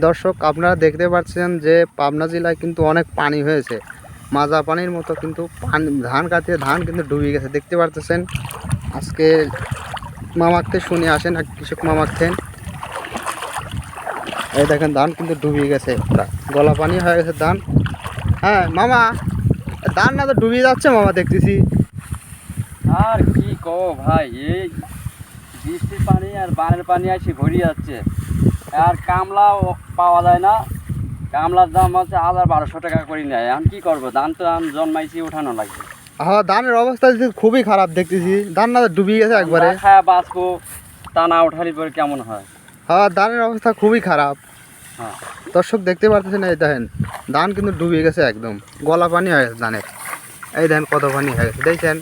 দর্শক আপনারা দেখতে পাচ্ছেন যে পাবনা জেলায় কিন্তু অনেক পানি হয়েছে, মাজা পানির মতো কিন্তু পানি, ধান কাটিয়ে ধান কিন্তু ডুবে গেছে। দেখতে পাচ্ছেন আজকে মামাকে শুনে আসেন এক কৃষক মামাকে, এই দেখেন ধান কিন্তু ডুবে গেছে, গলা পানি হয়ে গেছে ধান। হ্যাঁ মামা, ধান না তো ডুবে যাচ্ছে মামা দেখতেছি। আর কি কও ভাই, এই বৃষ্টির পানি আর বানের পানি এসে ভরে যাচ্ছে, আর কামলাও পাওয়া যায় না। কামলার দাম হচ্ছে ১,০০০-১,২০০ টাকা করে নেয়। এখন কি করবো, ধান তো আমি জন্মাইছি, উঠানো লাগবে। হ্যাঁ ধানের অবস্থা খুবই খারাপ দেখতেছি, ধান না তো ডুবে গেছে একবারে। খায়া বাঁচবো, তা না উঠালি পরে কেমন হয়? হ্যাঁ ধানের অবস্থা খুবই খারাপ। হ্যাঁ দর্শক দেখতে পাচ্ছেন, এই দেখেন ধান কিন্তু ডুবে গেছে একদম, গলা পানি হয়ে গেছে ধানের। এই দেখেন কত পানি হয়ে গেছে দেখছেন।